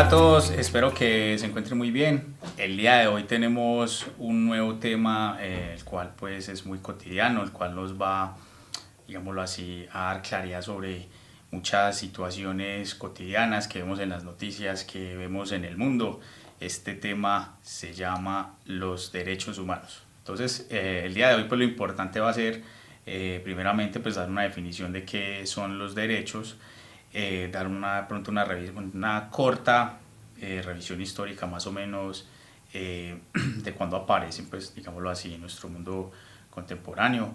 Hola a todos, espero que se encuentren muy bien. El día de hoy tenemos un nuevo tema, el cual pues es muy cotidiano, el cual nos va, digámoslo así, a dar claridad sobre muchas situaciones cotidianas que vemos en las noticias, que vemos en el mundo. Este tema se llama los derechos humanos. Entonces, el día de hoy pues lo importante va a ser, primeramente, pues dar una definición de qué son los derechos, dar pronto una corta revisión histórica más o menos de cuando aparecen, pues digámoslo así, en nuestro mundo contemporáneo,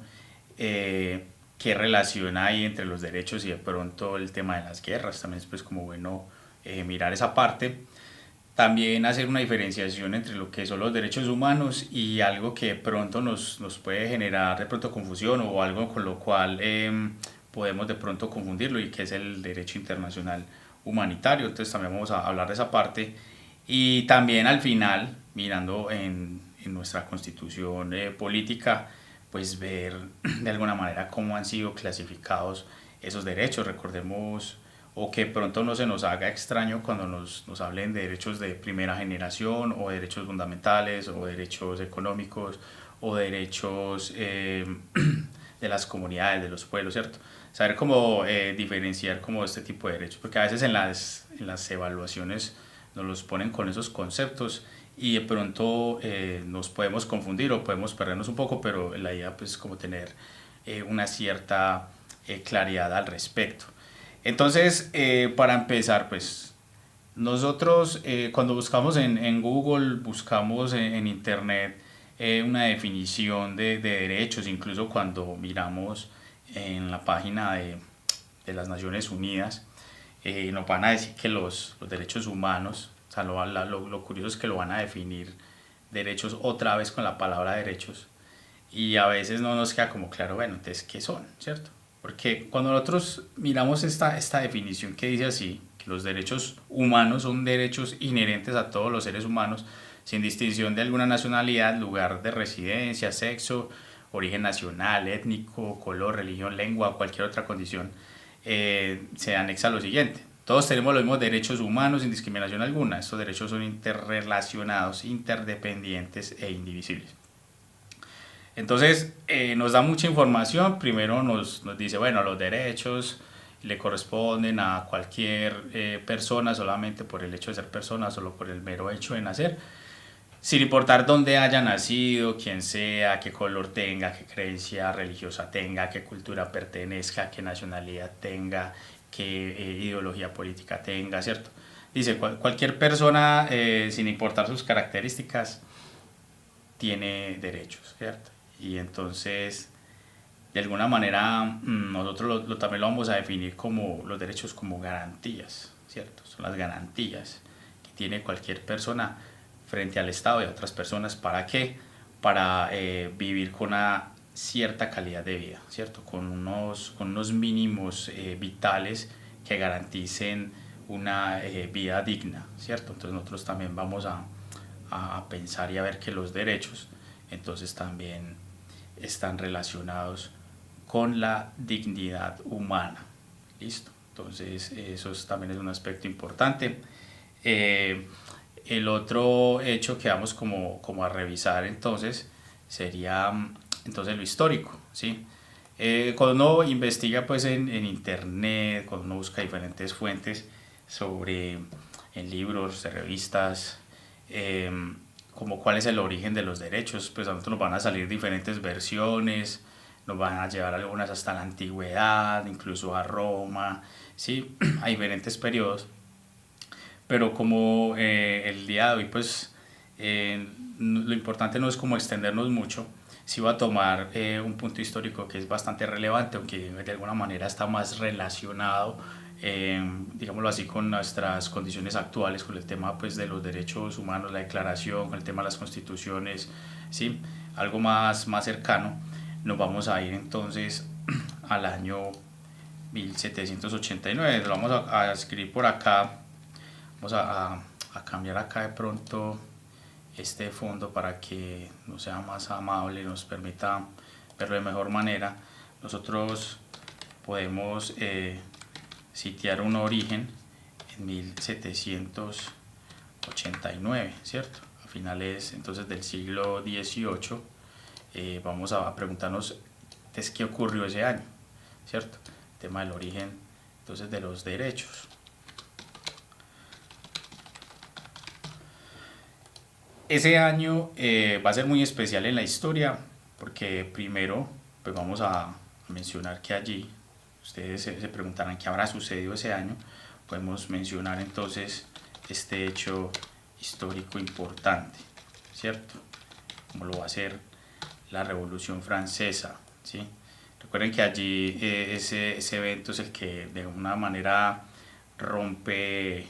qué relación hay entre los derechos y de pronto el tema de las guerras. También es pues como bueno mirar esa parte. También hacer una diferenciación entre lo que son los derechos humanos y algo que de pronto nos puede generar de pronto confusión o algo con lo cual podemos de pronto confundirlo, y que es el derecho internacional humanitario. Entonces también vamos a hablar de esa parte, y también al final, mirando en nuestra constitución política, pues ver de alguna manera cómo han sido clasificados esos derechos. Recordemos, o que pronto no se nos haga extraño cuando nos hablen de derechos de primera generación, o derechos fundamentales, o derechos económicos, o derechos de las comunidades, de los pueblos, ¿cierto? Saber cómo diferenciar como este tipo de derechos, porque a veces en las evaluaciones nos los ponen con esos conceptos y de pronto nos podemos confundir o podemos perdernos un poco, pero la idea pues como tener una cierta claridad al respecto. Entonces, para empezar, pues nosotros cuando buscamos en Google, buscamos en Internet una definición de derechos, incluso cuando miramos en la página de las Naciones Unidas, nos van a decir que los derechos humanos, o sea, lo curioso es que lo van a definir derechos otra vez con la palabra derechos, y a veces no nos queda como claro, bueno, entonces, ¿qué son? ¿Cierto? Porque cuando nosotros miramos esta definición que dice así, que los derechos humanos son derechos inherentes a todos los seres humanos, sin distinción de alguna nacionalidad, lugar de residencia, sexo, origen nacional, étnico, color, religión, lengua o cualquier otra condición, se anexa lo siguiente: todos tenemos los mismos derechos humanos sin discriminación alguna. Estos derechos son interrelacionados, interdependientes e indivisibles. Entonces, nos da mucha información. Primero nos dice, bueno, los derechos le corresponden a cualquier persona solamente por el hecho de ser persona, solo por el mero hecho de nacer, sin importar dónde haya nacido, quién sea, qué color tenga, qué creencia religiosa tenga, qué cultura pertenezca, qué nacionalidad tenga, qué ideología política tenga, ¿cierto? Dice, cualquier persona, sin importar sus características, tiene derechos, ¿cierto? Y entonces, de alguna manera, nosotros también lo vamos a definir como los derechos como garantías, ¿cierto? Son las garantías que tiene cualquier persona frente al Estado y a otras personas. ¿Para qué? Para vivir con una cierta calidad de vida, ¿cierto? Con unos mínimos vitales que garanticen una vida digna, ¿cierto? Entonces nosotros también vamos a pensar y a ver que los derechos entonces también están relacionados con la dignidad humana. ¿Listo? Entonces eso también es un aspecto importante. El otro hecho que vamos como a revisar entonces sería entonces lo histórico, ¿sí? Cuando uno investiga pues en internet, cuando uno busca diferentes fuentes sobre en libros, de revistas, eh, como cuál es el origen de los derechos, pues a nosotros nos van a salir diferentes versiones, nos van a llevar algunas hasta la antigüedad, incluso a Roma, ¿sí? A diferentes periodos. Pero como el día de hoy, pues lo importante no es como extendernos mucho. Sí voy a tomar un punto histórico que es bastante relevante, aunque de alguna manera está más relacionado, digámoslo así, con nuestras condiciones actuales, con el tema pues de los derechos humanos, la declaración, con el tema de las constituciones, ¿sí? Algo más cercano. Nos vamos a ir entonces al año 1789. Lo vamos a escribir por acá. Vamos a cambiar acá de pronto este fondo para que nos sea más amable y nos permita verlo de mejor manera. Nosotros podemos sitiar un origen en 1789. 89, ¿cierto? A finales entonces del siglo XVIII, vamos a preguntarnos entonces, qué ocurrió ese año, ¿cierto? El tema del origen entonces de los derechos. Ese año va a ser muy especial en la historia porque primero pues vamos a mencionar que allí, ustedes se preguntarán qué habrá sucedido ese año, podemos mencionar entonces este hecho histórico importante, ¿cierto? Como lo va a ser la Revolución Francesa, ¿sí? Recuerden que allí ese evento es el que de alguna manera rompe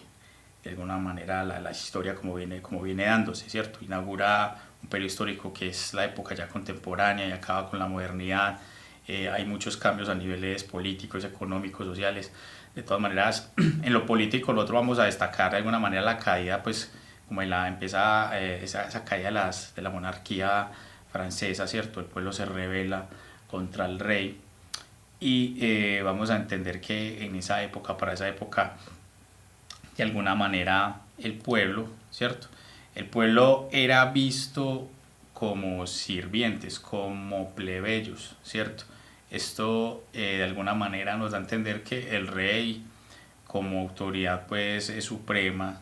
de alguna manera la historia como viene dándose, ¿cierto? Inaugura un periodo histórico que es la época ya contemporánea y acaba con la modernidad. Hay muchos cambios a niveles políticos, económicos, sociales. De todas maneras, en lo político, nosotros vamos a destacar de alguna manera la caída, pues, como esa caída de la monarquía francesa, ¿cierto? El pueblo se rebela contra el rey y vamos a entender que en esa época, para esa época, de alguna manera el pueblo, ¿cierto? El pueblo era visto como sirvientes, como plebeyos, ¿cierto? Esto de alguna manera nos da a entender que el rey, como autoridad pues suprema,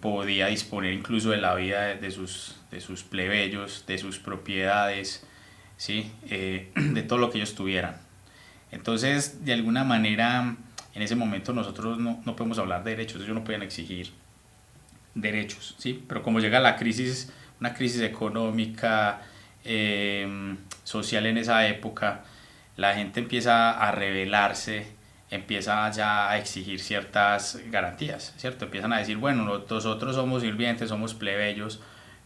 podía disponer incluso de la vida de sus plebeyos, de sus propiedades, ¿sí? De todo lo que ellos tuvieran. Entonces, de alguna manera, en ese momento nosotros no podemos hablar de derechos, ellos no pueden exigir derechos, ¿sí? Pero como llega la crisis, una crisis económica, social en esa época, la gente empieza a rebelarse, empieza ya a exigir ciertas garantías, ¿cierto? Empiezan a decir, bueno, nosotros somos sirvientes, somos plebeyos,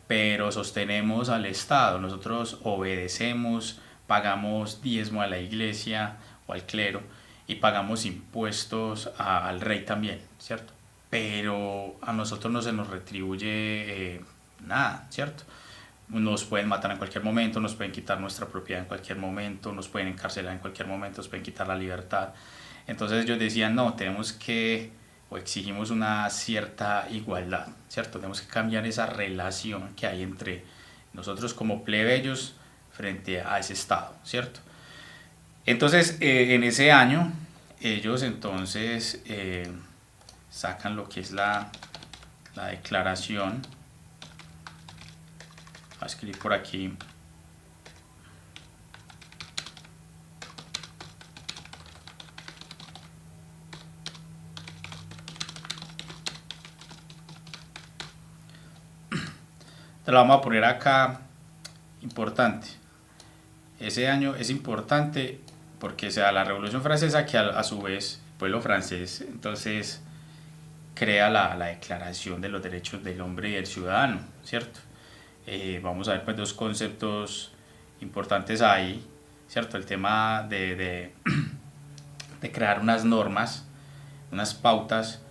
pero sostenemos al Estado, nosotros obedecemos, pagamos diezmo a la iglesia o al clero y pagamos impuestos al rey también, ¿cierto? Pero a nosotros no se nos retribuye nada, ¿cierto? Nos pueden matar en cualquier momento, nos pueden quitar nuestra propiedad en cualquier momento, nos pueden encarcelar en cualquier momento, nos pueden quitar la libertad. Entonces ellos decían, no, tenemos que, o exigimos una cierta igualdad, ¿cierto? Tenemos que cambiar esa relación que hay entre nosotros como plebeyos frente a ese Estado, ¿cierto? Entonces, en ese año, ellos entonces sacan lo que es la declaración. Voy a escribir por aquí. Te la vamos a poner acá, importante. Ese año es importante porque se da la Revolución Francesa, que a su vez el pueblo francés entonces crea la Declaración de los Derechos del Hombre y del Ciudadano, ¿cierto? Vamos a ver pues dos conceptos importantes ahí, ¿cierto? El tema de crear unas normas, unas pautas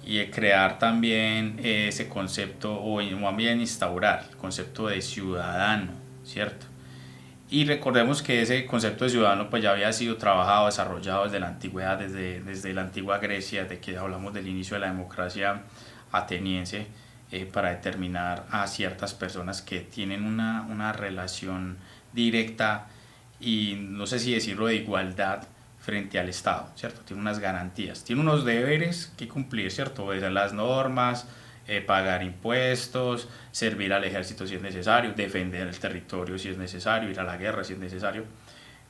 y de crear también ese concepto o más bien instaurar el concepto de ciudadano, ¿cierto? Y recordemos que ese concepto de ciudadano pues ya había sido trabajado, desarrollado desde la antigüedad, desde la antigua Grecia, de que hablamos del inicio de la democracia ateniense, para determinar a ciertas personas que tienen una relación directa y no sé si decirlo de igualdad frente al Estado, ¿cierto? Tiene unas garantías, tiene unos deberes que cumplir, ¿cierto? Obedecer las normas, pagar impuestos, servir al ejército si es necesario, defender el territorio si es necesario, ir a la guerra si es necesario,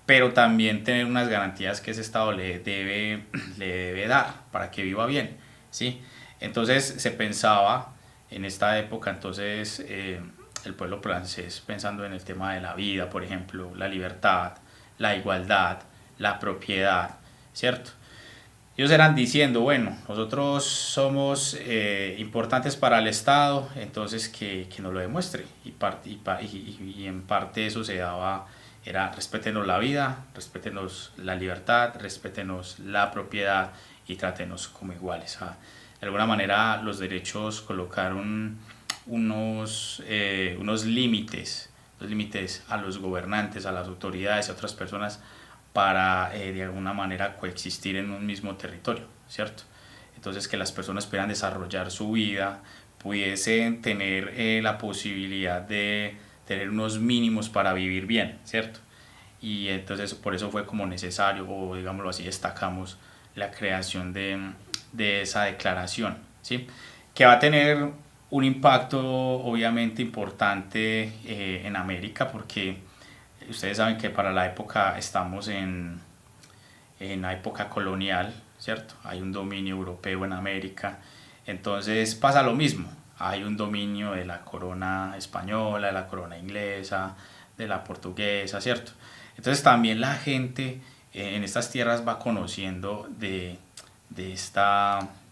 pero también tener unas garantías que ese Estado le debe dar para que viva bien, ¿sí? Entonces se pensaba en esta época, entonces el pueblo francés pensando en el tema de la vida, por ejemplo, la libertad, la igualdad, la propiedad, ¿cierto? Ellos eran diciendo, bueno, nosotros somos importantes para el Estado, entonces que nos lo demuestre. Y en parte eso se daba, era respétenos la vida, respétenos la libertad, respétenos la propiedad y trátenos como iguales. De alguna manera los derechos colocaron unos límites, los límites a los gobernantes, a las autoridades, a otras personas para de alguna manera coexistir en un mismo territorio, ¿cierto? Entonces que las personas puedan desarrollar su vida, pudiesen tener la posibilidad de tener unos mínimos para vivir bien, ¿cierto? Y entonces por eso fue como necesario, o digámoslo así, destacamos la creación de esa declaración, ¿sí? Que va a tener un impacto obviamente importante en América, porque ustedes saben que para la época estamos en la época colonial, ¿cierto? Hay un dominio europeo en América, entonces pasa lo mismo, hay un dominio de la corona española, de la corona inglesa, de la portuguesa, ¿cierto? Entonces también la gente en estas tierras va conociendo de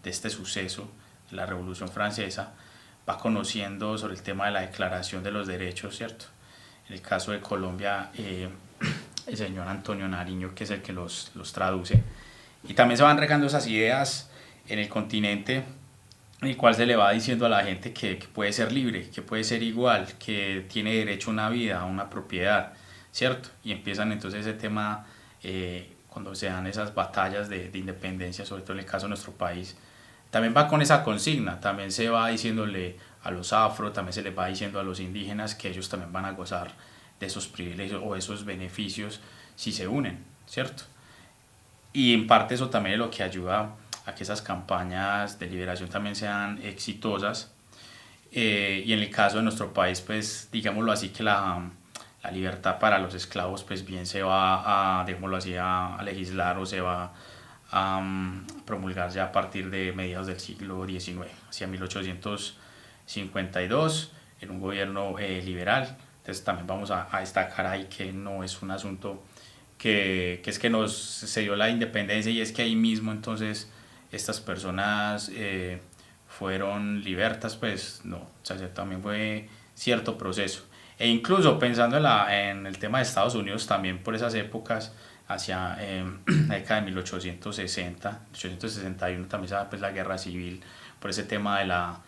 este suceso, la Revolución Francesa, va conociendo sobre el tema de la Declaración de los Derechos, ¿cierto? En el caso de Colombia, el señor Antonio Nariño, que es el que los traduce. Y también se van regando esas ideas en el continente, en el cual se le va diciendo a la gente que puede ser libre, que puede ser igual, que tiene derecho a una vida, a una propiedad, ¿cierto? Y empiezan entonces ese tema, cuando se dan esas batallas de independencia, sobre todo en el caso de nuestro país, también va con esa consigna, también se va diciéndole a los afro, también se les va diciendo a los indígenas que ellos también van a gozar de esos privilegios o esos beneficios si se unen, ¿cierto? Y en parte eso también es lo que ayuda a que esas campañas de liberación también sean exitosas. Y en el caso de nuestro país, pues digámoslo así, que la libertad para los esclavos, pues bien se va a, digámoslo así, a legislar o se va a promulgar ya a partir de mediados del siglo XIX, hacia 1852, en un gobierno liberal. Entonces también vamos a destacar ahí que no es un asunto que es que se dio la independencia y es que ahí mismo entonces estas personas fueron libertas, pues no, o sea, también fue cierto proceso. E incluso pensando en el tema de Estados Unidos, también por esas épocas, hacia la década de 1860, 1861, también se da pues la guerra civil por ese tema de la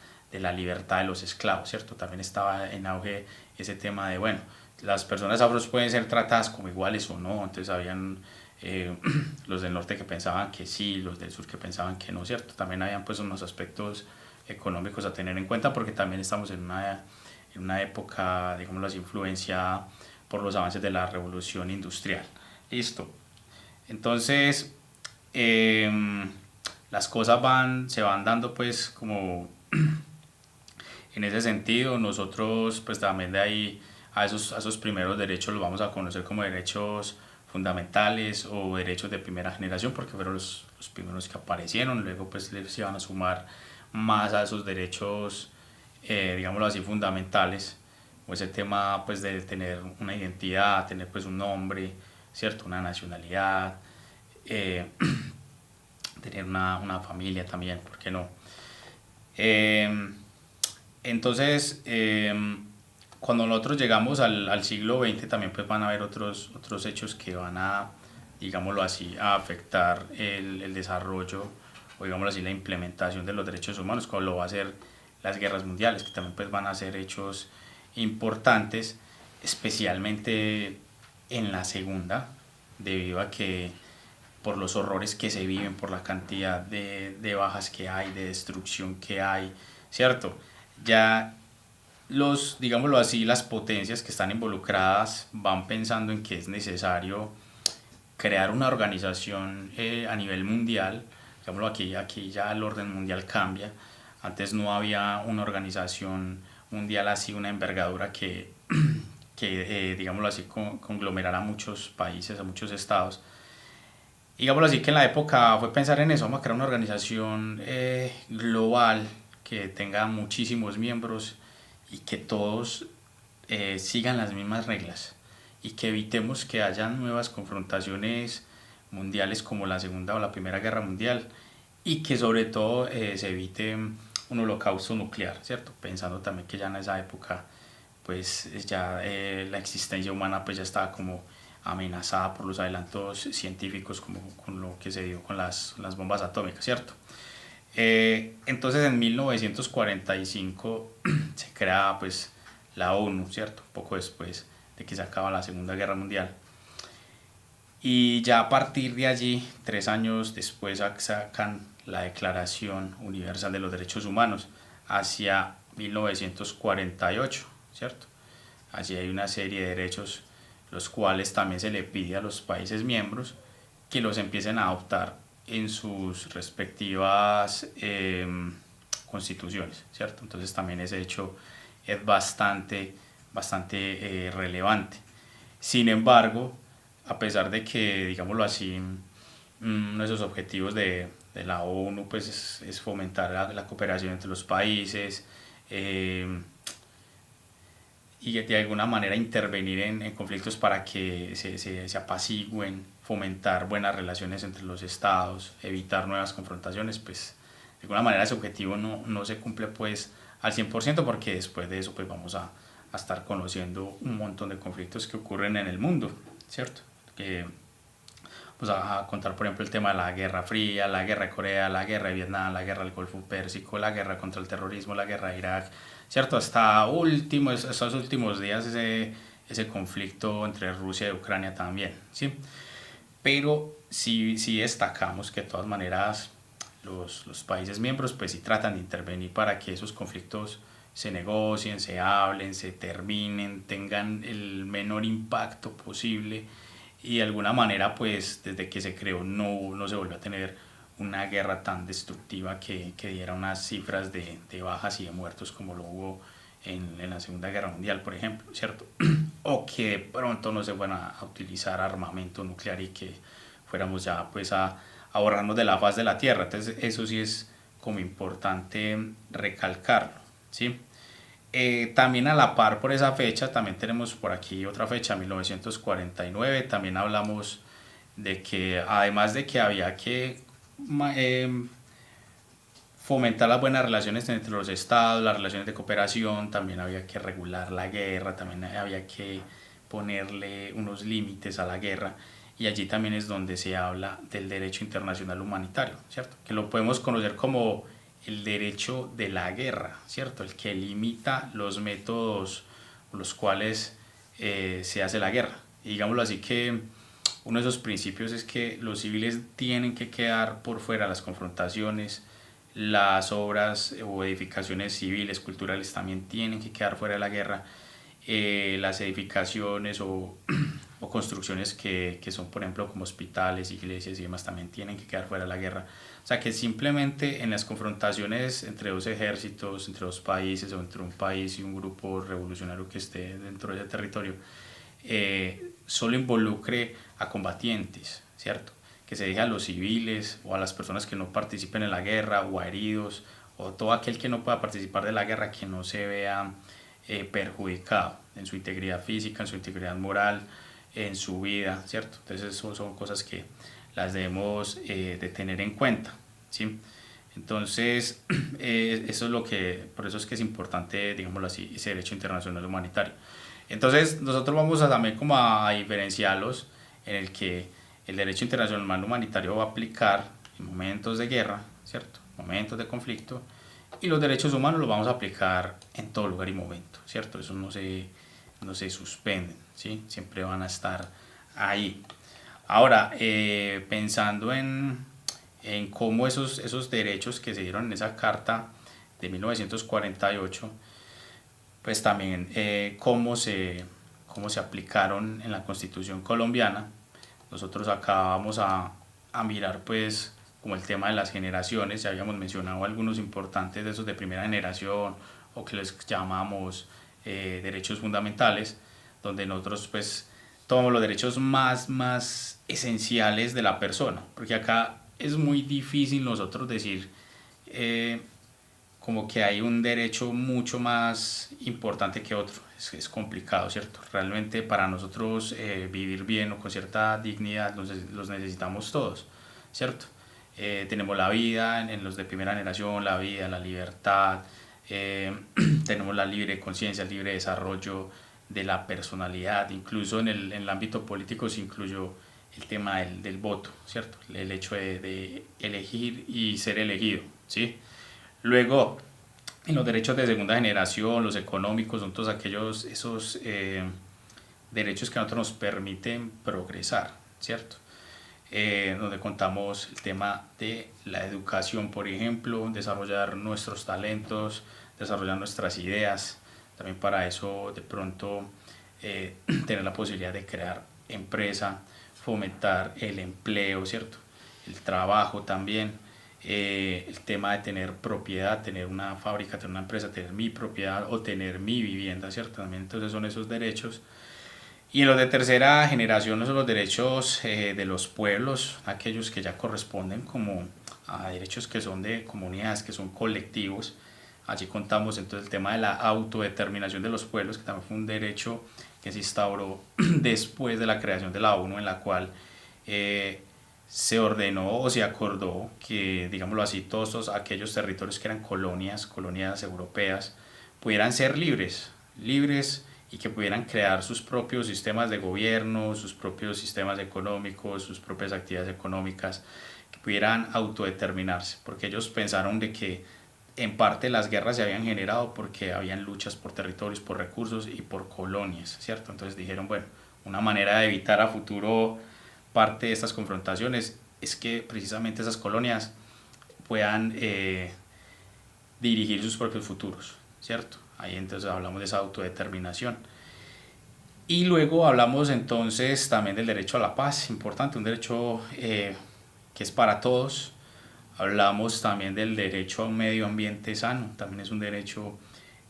libertad de los esclavos, ¿cierto? También estaba en auge ese tema de, bueno, las personas afros pueden ser tratadas como iguales o no, entonces habían los del norte que pensaban que sí, los del sur que pensaban que no, ¿cierto? También habían pues unos aspectos económicos a tener en cuenta porque también estamos en una época, digámoslo así, influenciada por los avances de la revolución industrial. Listo. Entonces, las cosas se van dando pues como en ese sentido. Nosotros pues también de ahí a esos primeros derechos los vamos a conocer como derechos fundamentales o derechos de primera generación porque fueron los primeros que aparecieron, luego pues les iban a sumar más a esos derechos, digámoslo así, fundamentales, o ese tema pues de tener una identidad, tener pues un nombre, ¿cierto? Una nacionalidad, tener una familia también, ¿por qué no? Entonces, cuando nosotros llegamos al siglo XX también pues van a haber otros hechos que van a, digámoslo así, a afectar el desarrollo o digámoslo así la implementación de los derechos humanos, como lo va a hacer las guerras mundiales, que también pues van a ser hechos importantes, especialmente en la segunda, debido a que por los horrores que se viven, por la cantidad de bajas que hay, de destrucción que hay, ¿cierto? Ya digámoslo así, las potencias que están involucradas van pensando en que es necesario crear una organización a nivel mundial, digámoslo aquí ya el orden mundial cambia, antes no había una organización mundial así, una envergadura que digámoslo así, conglomerara a muchos países, a muchos estados. Digámoslo así que en la época fue pensar en eso, vamos a crear una organización global que tenga muchísimos miembros y que todos sigan las mismas reglas y que evitemos que haya nuevas confrontaciones mundiales como la Segunda o la Primera Guerra Mundial y que sobre todo se evite un holocausto nuclear, ¿cierto? Pensando también que ya en esa época pues ya la existencia humana pues ya estaba como amenazada por los adelantos científicos como con lo que se dio con las bombas atómicas, ¿cierto? Entonces en 1945 se crea pues la ONU, ¿cierto? Poco después de que se acaba la Segunda Guerra Mundial. Y ya a partir de allí, 3 años después, sacan la Declaración Universal de los Derechos Humanos. hacia 1948, ¿cierto? Allí hay una serie de derechos los cuales también se le pide a los países miembros que los empiecen a adoptar en sus respectivas constituciones, ¿cierto? Entonces también ese hecho es bastante relevante. Sin embargo, a pesar de que, digámoslo así, uno de esos objetivos de la ONU pues es fomentar la cooperación entre los países, y de alguna manera intervenir en conflictos para que se apacigüen, fomentar buenas relaciones entre los estados, evitar nuevas confrontaciones, pues de alguna manera ese objetivo no se cumple pues al 100% porque después de eso pues vamos a estar conociendo un montón de conflictos que ocurren en el mundo, ¿cierto? Que pues a contar por ejemplo el tema de la Guerra Fría, la Guerra de Corea, la Guerra de Vietnam, la Guerra del Golfo Pérsico, la guerra contra el terrorismo, la Guerra de Irak, ¿cierto? Hasta estos últimos días ese conflicto entre Rusia y Ucrania también, ¿sí? Pero sí destacamos que de todas maneras los países miembros pues sí tratan de intervenir para que esos conflictos se negocien, se hablen, se terminen, tengan el menor impacto posible y de alguna manera pues desde que se creó no se volvió a tener una guerra tan destructiva que diera unas cifras de bajas y de muertos como lo hubo en la Segunda Guerra Mundial, por ejemplo, ¿cierto? O que de pronto no se fueran a utilizar armamento nuclear y que fuéramos ya pues a borrarnos de la faz de la Tierra. Entonces eso sí es como importante recalcarlo, ¿sí? También a la par por esa fecha, también tenemos por aquí otra fecha, 1949, también hablamos de que además de que había que fomentar las buenas relaciones entre los estados, las relaciones de cooperación, también había que regular la guerra, también había que ponerle unos límites a la guerra y allí también es donde se habla del derecho internacional humanitario, ¿cierto? Que lo podemos conocer como el derecho de la guerra, ¿cierto? El que limita los métodos por los cuales se hace la guerra. Y digámoslo así que uno de esos principios es que los civiles tienen que quedar por fuera de las confrontaciones, las obras o edificaciones civiles, culturales también tienen que quedar fuera de la guerra, las edificaciones o construcciones que son por ejemplo como hospitales, iglesias y demás también tienen que quedar fuera de la guerra. O sea que simplemente en las confrontaciones entre dos ejércitos, entre dos países o entre un país y un grupo revolucionario que esté dentro de ese territorio, solo involucre a combatientes, ¿cierto? Que se deje a los civiles o a las personas que no participen en la guerra o a heridos o todo aquel que no pueda participar de la guerra que no se vea perjudicado en su integridad física, en su integridad moral, en su vida, ¿cierto? Entonces eso son cosas que las debemos de tener en cuenta, ¿sí? Entonces eso es lo que, por eso es que es importante, digámoslo así, ese derecho internacional humanitario. Entonces nosotros vamos a también como a diferenciarlos en el que el derecho internacional humanitario va a aplicar en momentos de guerra, ¿cierto? Momentos de conflicto, y los derechos humanos los vamos a aplicar en todo lugar y momento, ¿cierto? Eso no se suspenden, ¿sí? Siempre van a estar ahí. Ahora, pensando en cómo esos derechos que se dieron en esa carta de 1948, pues también cómo se aplicaron en la Constitución colombiana. Nosotros acá vamos a mirar pues como el tema de las generaciones, ya habíamos mencionado algunos importantes de esos de primera generación o que les llamamos derechos fundamentales, donde nosotros pues tomamos los derechos más esenciales de la persona, porque acá es muy difícil nosotros decir como que hay un derecho mucho más importante que otro, es complicado, ¿cierto? Realmente para nosotros vivir bien o con cierta dignidad los necesitamos todos, ¿cierto? Tenemos la vida, en los de primera generación, la vida, la libertad, tenemos la libre conciencia, el libre desarrollo de la personalidad, incluso en el ámbito político se incluyó el tema del voto, ¿cierto? El hecho de elegir y ser elegido, ¿sí? Luego, en los derechos de segunda generación, los económicos, son todos esos derechos que a nosotros nos permiten progresar, ¿cierto? donde contamos el tema de la educación, por ejemplo, desarrollar nuestros talentos, desarrollar nuestras ideas. También para eso de pronto tener la posibilidad de crear empresa, fomentar el empleo, ¿cierto? El trabajo también, el tema de tener propiedad, tener una fábrica, tener una empresa, tener mi propiedad o tener mi vivienda, ¿cierto? También entonces son esos derechos. Y en los de tercera generación son los derechos de los pueblos, aquellos que ya corresponden como a derechos que son de comunidades, que son colectivos. Allí contamos entonces el tema de la autodeterminación de los pueblos, que también fue un derecho que se instauró después de la creación de la ONU, en la cual se ordenó o se acordó que, digámoslo así, todos aquellos territorios que eran colonias europeas, pudieran ser libres y que pudieran crear sus propios sistemas de gobierno, sus propios sistemas económicos, sus propias actividades económicas, que pudieran autodeterminarse, porque ellos pensaron de que en parte las guerras se habían generado porque habían luchas por territorios, por recursos y por colonias, ¿cierto? Entonces dijeron, bueno, una manera de evitar a futuro parte de estas confrontaciones es que precisamente esas colonias puedan dirigir sus propios futuros, ¿cierto? Ahí entonces hablamos de esa autodeterminación. Y luego hablamos entonces también del derecho a la paz, importante, un derecho que es para todos. Hablamos también del derecho a un medio ambiente sano, también es un derecho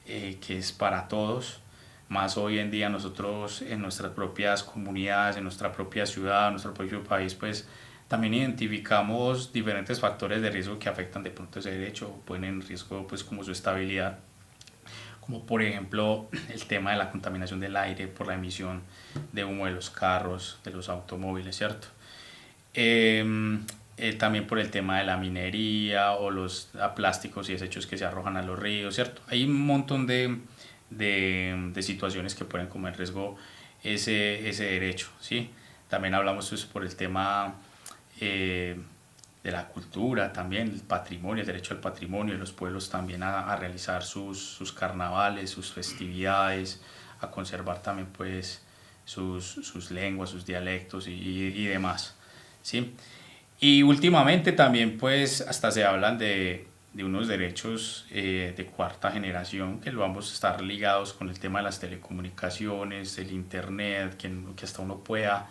que es para todos. Más hoy en día nosotros en nuestras propias comunidades, en nuestra propia ciudad, en nuestro propio país, pues también identificamos diferentes factores de riesgo que afectan de pronto ese derecho, ponen en riesgo pues como su estabilidad, como por ejemplo el tema de la contaminación del aire por la emisión de humo de los carros, de los automóviles, ¿cierto? También por el tema de la minería o los plásticos y desechos que se arrojan a los ríos, ¿cierto? Hay un montón de situaciones que ponen como en riesgo ese derecho, ¿sí? También hablamos pues, por el tema de la cultura también, el patrimonio, el derecho al patrimonio de los pueblos también a realizar sus carnavales, sus festividades, a conservar también pues sus lenguas, sus dialectos y demás, ¿sí? Y últimamente también pues hasta se hablan de unos derechos de cuarta generación que lo vamos a estar ligados con el tema de las telecomunicaciones, el internet, que hasta uno pueda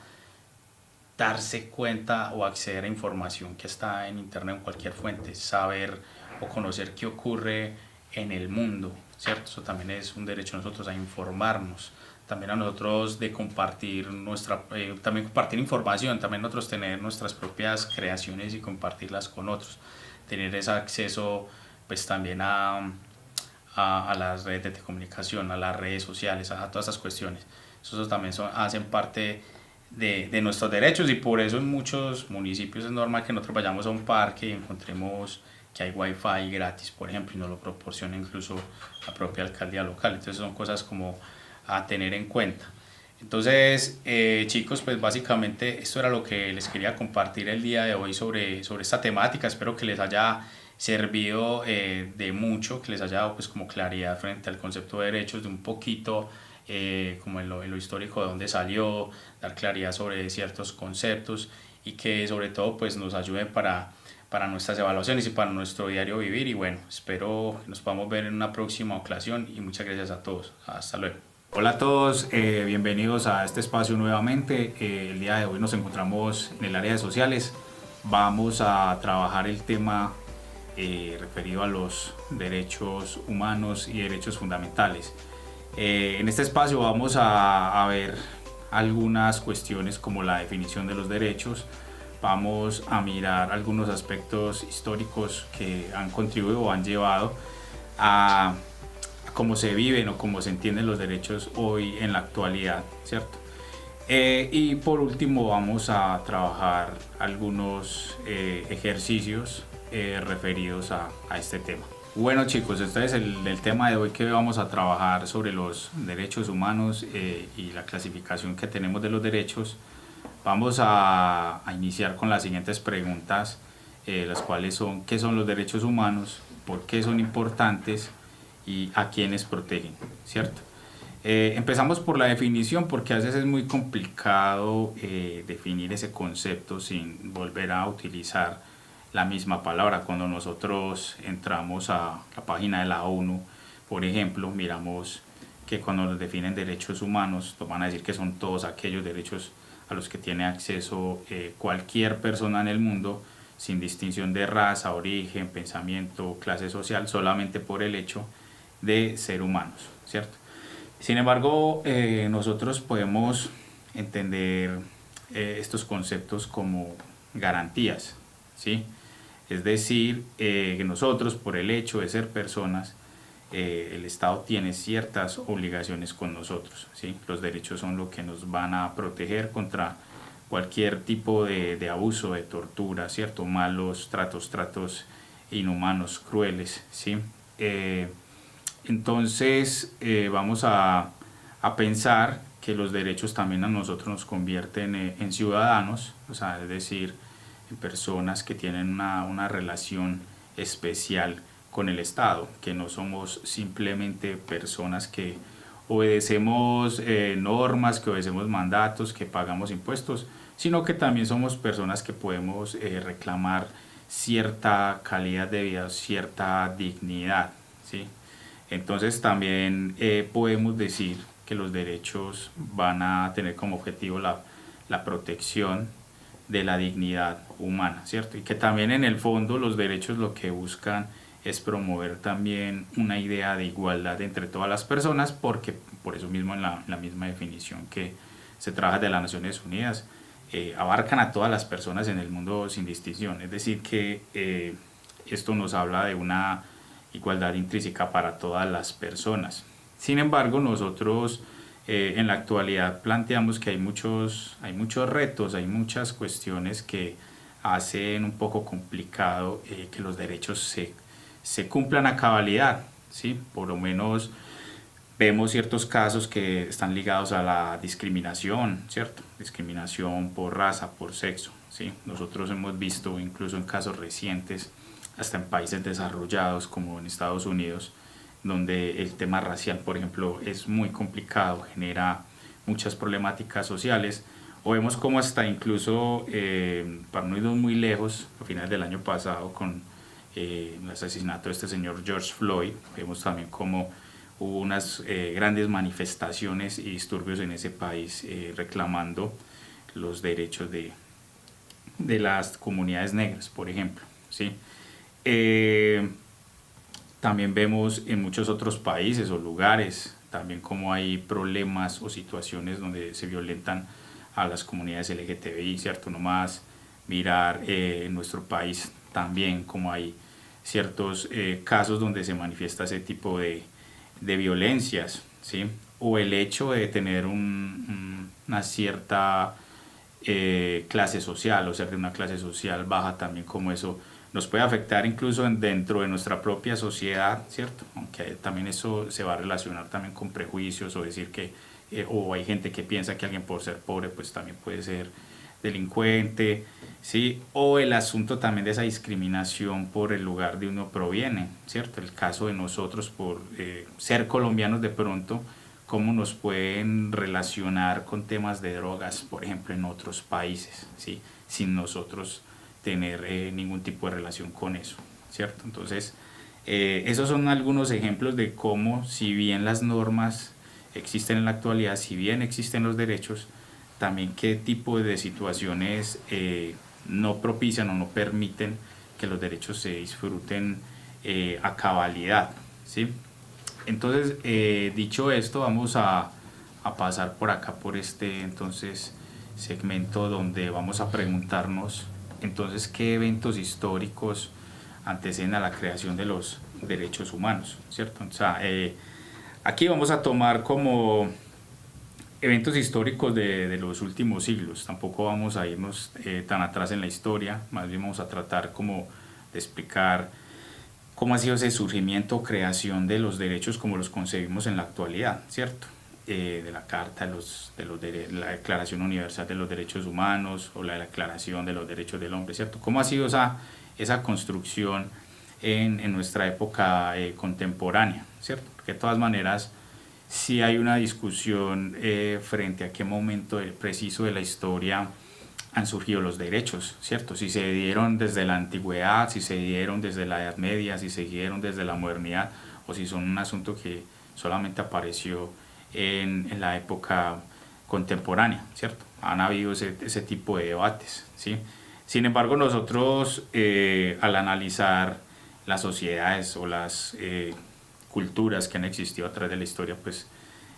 darse cuenta o acceder a información que está en internet o en cualquier fuente, saber o conocer qué ocurre en el mundo, ¿cierto? Eso también es un derecho a nosotros a informarnos, también a nosotros de compartir también compartir información, también nosotros tener nuestras propias creaciones y compartirlas con otros, tener ese acceso pues también a las redes de comunicación, a las redes sociales, a todas esas cuestiones. Eso también hacen parte de nuestros derechos y por eso en muchos municipios es normal que nosotros vayamos a un parque y encontremos que hay wifi gratis, por ejemplo, y nos lo proporciona incluso la propia alcaldía local. Entonces son cosas como a tener en cuenta. Entonces, chicos, pues básicamente esto era lo que les quería compartir el día de hoy sobre esta temática. Espero que les haya servido de mucho, que les haya dado pues como claridad frente al concepto de derechos, de un poquito como en lo histórico de dónde salió, dar claridad sobre ciertos conceptos y que sobre todo pues nos ayude para nuestras evaluaciones y para nuestro diario vivir. Y bueno, espero que nos podamos ver en una próxima ocasión y muchas gracias a todos. Hasta luego. Hola a todos, bienvenidos a este espacio nuevamente. El día de hoy nos encontramos en el área de sociales. Vamos a trabajar el tema referido a los derechos humanos y derechos fundamentales. En este espacio vamos a ver algunas cuestiones como la definición de los derechos. Vamos a mirar algunos aspectos históricos que han contribuido o han llevado a cómo se viven o cómo se entienden los derechos hoy en la actualidad, ¿cierto? Y por último vamos a trabajar algunos ejercicios referidos a este tema. Bueno chicos, este es el tema de hoy que vamos a trabajar sobre los derechos humanos y la clasificación que tenemos de los derechos. Vamos a iniciar con las siguientes preguntas, las cuales son: ¿qué son los derechos humanos? ¿Por qué son importantes? Y a quiénes protegen, ¿cierto? Empezamos por la definición porque a veces es muy complicado definir ese concepto sin volver a utilizar la misma palabra. Cuando nosotros entramos a la página de la ONU, por ejemplo, miramos que cuando nos definen derechos humanos, nos van a decir que son todos aquellos derechos a los que tiene acceso cualquier persona en el mundo, sin distinción de raza, origen, pensamiento, clase social, solamente por el hecho de ser humanos, ¿cierto? Sin embargo, nosotros podemos entender estos conceptos como garantías, ¿sí? Es decir, que nosotros, por el hecho de ser personas, el Estado tiene ciertas obligaciones con nosotros, ¿sí? Los derechos son lo que nos van a proteger contra cualquier tipo de abuso, de tortura, ¿cierto? Malos tratos inhumanos, crueles, ¿sí? Entonces vamos a pensar que los derechos también a nosotros nos convierten en ciudadanos, o sea, es decir, en personas que tienen una relación especial con el Estado, que no somos simplemente personas que obedecemos normas, que obedecemos mandatos, que pagamos impuestos, sino que también somos personas que podemos reclamar cierta calidad de vida, cierta dignidad, ¿sí? Entonces también podemos decir que los derechos van a tener como objetivo la protección de la dignidad humana, ¿cierto? Y que también en el fondo los derechos lo que buscan es promover también una idea de igualdad entre todas las personas, porque por eso mismo en la misma definición que se trabaja de las Naciones Unidas, abarcan a todas las personas en el mundo sin distinción. Es decir, que esto nos habla de una igualdad intrínseca para todas las personas. Sin embargo, nosotros en la actualidad planteamos que hay muchos retos, hay muchas cuestiones que hacen un poco complicado que los derechos se cumplan a cabalidad, ¿sí? Por lo menos vemos ciertos casos que están ligados a la discriminación, ¿cierto? Discriminación por raza, por sexo, ¿sí? Nosotros hemos visto incluso en casos recientes, hasta en países desarrollados como en Estados Unidos, donde el tema racial, por ejemplo, es muy complicado, genera muchas problemáticas sociales, o vemos como hasta incluso, para no irnos muy lejos, a finales del año pasado con el asesinato de este señor George Floyd, vemos también como hubo unas grandes manifestaciones y disturbios en ese país reclamando los derechos de las comunidades negras, por ejemplo, ¿sí? También vemos en muchos otros países o lugares también como hay problemas o situaciones donde se violentan a las comunidades LGTBI, ¿cierto? No más mirar en nuestro país también como hay ciertos casos donde se manifiesta ese tipo de violencias, ¿sí? O el hecho de tener una cierta clase social, o ser de una clase social baja también, como eso nos puede afectar incluso dentro de nuestra propia sociedad, ¿cierto? Aunque también eso se va a relacionar también con prejuicios o decir que, o hay gente que piensa que alguien por ser pobre pues también puede ser delincuente, ¿sí? O el asunto también de esa discriminación por el lugar de uno proviene, ¿cierto? El caso de nosotros por ser colombianos de pronto, cómo nos pueden relacionar con temas de drogas, por ejemplo, en otros países, ¿sí? Sin nosotros tener ningún tipo de relación con eso, ¿cierto? Entonces, esos son algunos ejemplos de cómo, si bien las normas existen en la actualidad, si bien existen los derechos, también qué tipo de situaciones no propician o no permiten que los derechos se disfruten a cabalidad, ¿sí? Entonces, dicho esto, vamos a pasar por acá, por este entonces segmento donde vamos a preguntarnos entonces qué eventos históricos anteceden a la creación de los derechos humanos, ¿cierto? O sea, aquí vamos a tomar como eventos históricos de los últimos siglos, tampoco vamos a irnos tan atrás en la historia, más bien vamos a tratar como de explicar cómo ha sido ese surgimiento o creación de los derechos como los concebimos en la actualidad, ¿cierto? De la Carta la Declaración Universal de los Derechos Humanos o la Declaración de los Derechos del Hombre, ¿cierto? ¿Cómo ha sido esa construcción en nuestra época contemporánea, ¿cierto? Porque de todas maneras, sí hay una discusión frente a qué momento preciso de la historia han surgido los derechos, ¿cierto? Si se dieron desde la antigüedad, si se dieron desde la Edad Media, si se dieron desde la modernidad, o si son un asunto que solamente apareció en la época contemporánea, ¿cierto? Han habido ese tipo de debates, ¿sí? Sin embargo, nosotros al analizar las sociedades o las culturas que han existido a través de la historia, pues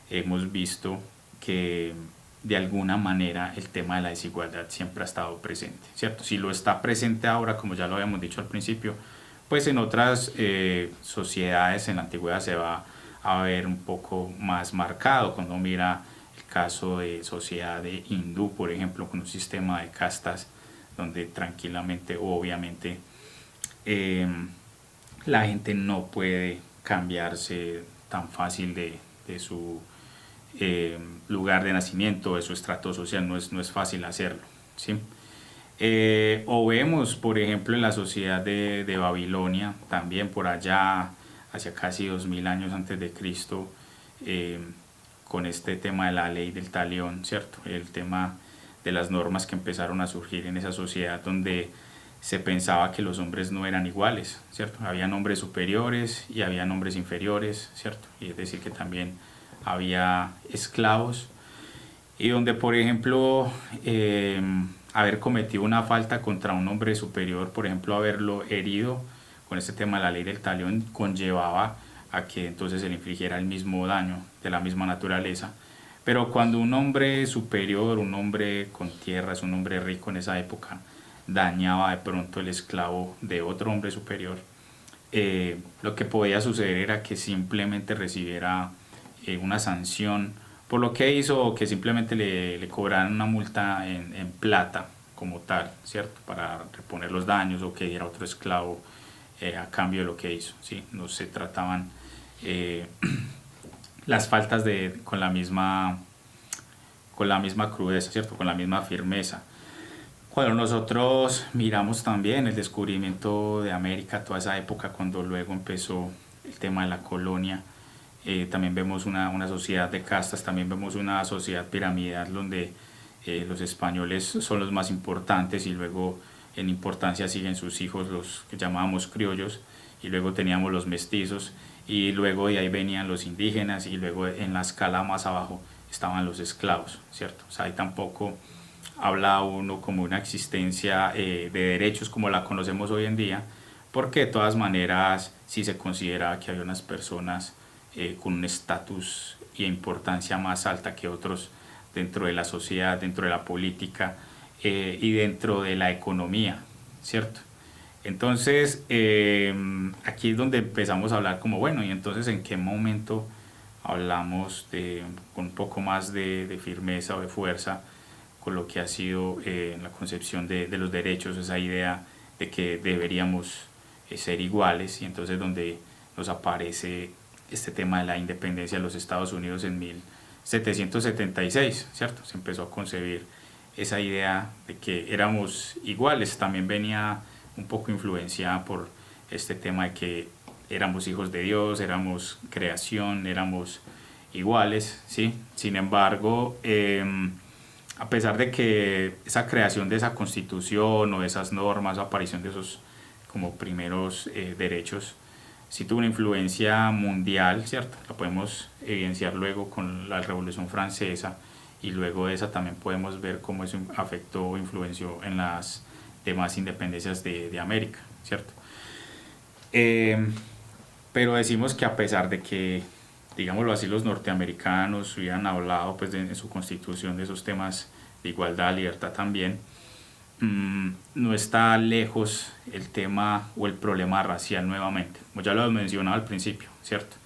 hemos visto que de alguna manera el tema de la desigualdad siempre ha estado presente, ¿cierto? Si lo está presente ahora, como ya lo habíamos dicho al principio, pues en otras sociedades en la antigüedad se va a ver un poco más marcado cuando mira el caso de sociedad de hindú, por ejemplo, con un sistema de castas donde tranquilamente o obviamente la gente no puede cambiarse tan fácil de su lugar de nacimiento, de su estrato social, no es fácil hacerlo, ¿sí? O vemos, por ejemplo, en la sociedad de Babilonia, también por allá, hacia casi 2000 años antes de Cristo, con este tema de la ley del talión, ¿cierto? El tema de las normas que empezaron a surgir en esa sociedad donde se pensaba que los hombres no eran iguales, ¿cierto? Habían hombres superiores y habían hombres inferiores, ¿cierto? Y es decir que también había esclavos y donde, por ejemplo, haber cometido una falta contra un hombre superior, por ejemplo, haberlo herido con este tema de la ley del talión, conllevaba a que entonces se le infligiera el mismo daño de la misma naturaleza. Pero cuando un hombre superior, un hombre con tierras, un hombre rico en esa época, dañaba de pronto el esclavo de otro hombre superior, lo que podía suceder era que simplemente recibiera una sanción por lo que hizo, o que simplemente le cobraran una multa en plata como tal, ¿cierto? Para reponer los daños, o que diera otro esclavo a cambio de lo que hizo, ¿sí? No se trataban las faltas con la misma crudeza, ¿cierto? Con la misma firmeza. Cuando nosotros miramos también el descubrimiento de América, toda esa época cuando luego empezó el tema de la colonia, también vemos una sociedad de castas, también vemos una sociedad piramidal donde los españoles son los más importantes y luego en importancia siguen sus hijos, los que llamábamos criollos, y luego teníamos los mestizos, y luego de ahí venían los indígenas, y luego en la escala más abajo estaban los esclavos, ¿cierto? O sea, ahí tampoco habla uno como una existencia de derechos como la conocemos hoy en día, porque de todas maneras sí se consideraba que había unas personas con un estatus y importancia más alta que otros dentro de la sociedad, dentro de la política y dentro de la economía, ¿cierto? Entonces, aquí es donde empezamos a hablar como, bueno, y entonces en qué momento hablamos con un poco más de firmeza o de fuerza con lo que ha sido la concepción de los derechos, esa idea de que deberíamos ser iguales, y entonces donde nos aparece este tema de la independencia de los Estados Unidos en 1776, ¿cierto? Se empezó a concebir esa idea de que éramos iguales, también venía un poco influenciada por este tema de que éramos hijos de Dios, éramos creación, éramos iguales, ¿sí? Sin embargo, a pesar de que esa creación de esa constitución o de esas normas, la aparición de esos como primeros derechos, sí tuvo una influencia mundial, ¿cierto? La podemos evidenciar luego con la Revolución Francesa, y luego de esa también podemos ver cómo eso afectó o influenció en las demás independencias de América, ¿cierto? Pero decimos que a pesar de que, digámoslo así, los norteamericanos hubieran hablado pues en su constitución de esos temas de igualdad, libertad también, no está lejos el tema o el problema racial nuevamente, como ya lo hemos mencionado al principio, ¿cierto?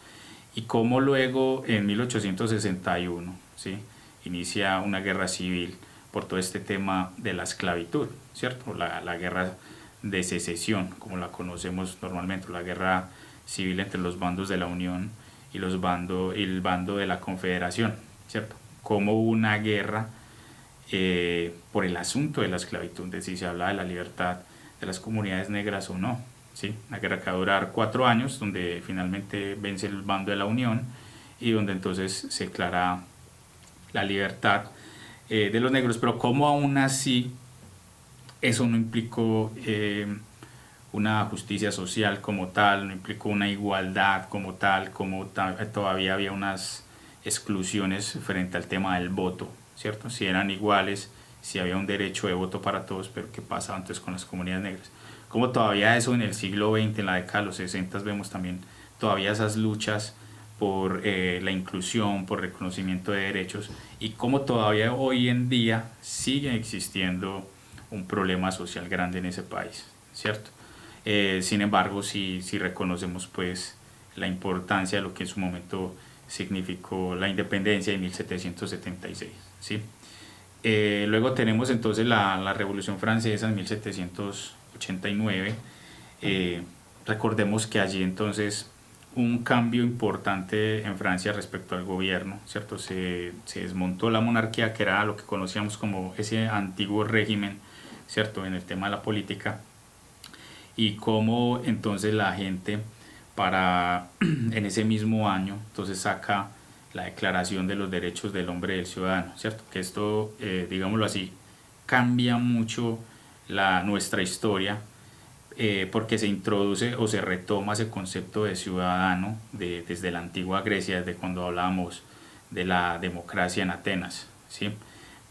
Y cómo luego en 1861, ¿sí?, inicia una guerra civil por todo este tema de la esclavitud, ¿cierto? La guerra de secesión, como la conocemos normalmente, la guerra civil entre los bandos de la Unión y el bando de la Confederación, ¿cierto? Como una guerra por el asunto de la esclavitud, de si se habla de la libertad de las comunidades negras o no, ¿sí? Una guerra que va a durar 4 años, donde finalmente vence el bando de la Unión, y donde entonces se declara la libertad de los negros, pero como aún así eso no implicó una justicia social como tal, no implicó una igualdad como tal, todavía había unas exclusiones frente al tema del voto, ¿cierto? Si eran iguales, si había un derecho de voto para todos, pero ¿qué pasaba antes con las comunidades negras? Como todavía eso en el siglo XX, en la década de los 60, vemos también todavía esas luchas por la inclusión, por reconocimiento de derechos, y como todavía hoy en día sigue existiendo un problema social grande en ese país, ¿cierto? Sin embargo, sí reconocemos pues la importancia de lo que en su momento significó la independencia de 1776, ¿sí? Luego tenemos entonces la Revolución Francesa en 1789. Recordemos que allí entonces un cambio importante en Francia respecto al gobierno, ¿cierto? Se desmontó la monarquía, que era lo que conocíamos como ese antiguo régimen, ¿cierto? En el tema de la política, y cómo entonces la gente en ese mismo año entonces saca la Declaración de los Derechos del Hombre y del Ciudadano, ¿cierto? Que esto, digámoslo así, cambia mucho nuestra historia, porque se introduce o se retoma ese concepto de ciudadano desde la antigua Grecia, desde cuando hablábamos de la democracia en Atenas, ¿sí?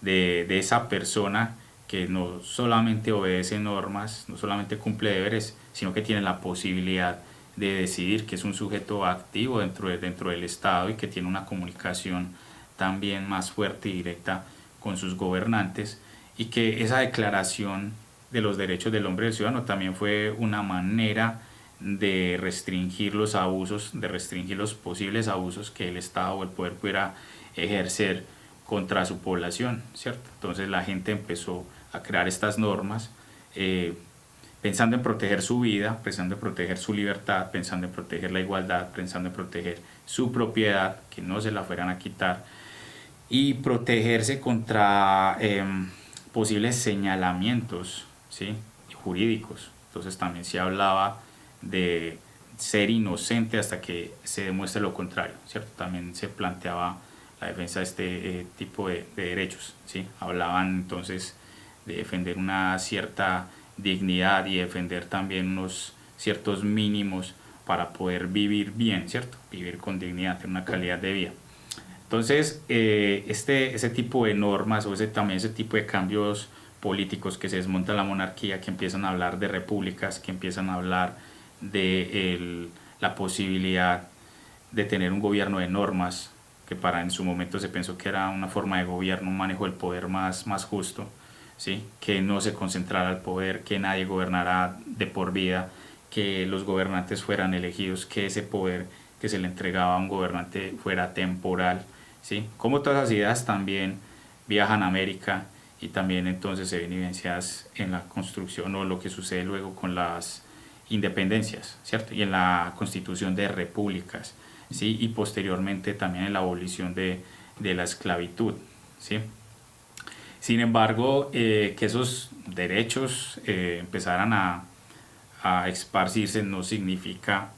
De esa persona que no solamente obedece normas, no solamente cumple deberes, sino que tiene la posibilidad de decidir, que es un sujeto activo dentro del Estado y que tiene una comunicación también más fuerte y directa con sus gobernantes, y que esa declaración de los derechos del hombre y del ciudadano también fue una manera de restringir los abusos, de restringir los posibles abusos que el Estado o el poder pudiera ejercer contra su población, ¿cierto? Entonces la gente empezó a crear estas normas, pensando en proteger su vida, pensando en proteger su libertad, pensando en proteger la igualdad, pensando en proteger su propiedad, que no se la fueran a quitar, y protegerse contra posibles señalamientos, ¿sí? Jurídicos. Entonces también se hablaba de ser inocente hasta que se demuestre lo contrario, ¿cierto? También se planteaba la defensa de este tipo de derechos, ¿sí? Hablaban entonces de defender una cierta dignidad y defender también unos ciertos mínimos para poder vivir bien, ¿cierto? Vivir con dignidad, tener una calidad de vida. Entonces, ese tipo de normas o también ese tipo de cambios políticos, que se desmonta la monarquía, que empiezan a hablar de repúblicas, que empiezan a hablar de la posibilidad de tener un gobierno de normas, que en su momento se pensó que era una forma de gobierno, un manejo del poder más justo, ¿sí? Que no se concentrara el poder, que nadie gobernara de por vida, que los gobernantes fueran elegidos, que ese poder que se le entregaba a un gobernante fuera temporal, ¿sí? Como todas las ideas también viajan a América, y también entonces se ven evidenciadas en la construcción o lo que sucede luego con las independencias, ¿cierto? Y en la constitución de repúblicas, ¿sí? Y posteriormente también en la abolición de la esclavitud, ¿sí? Sin embargo, que esos derechos empezaran a esparcirse no significa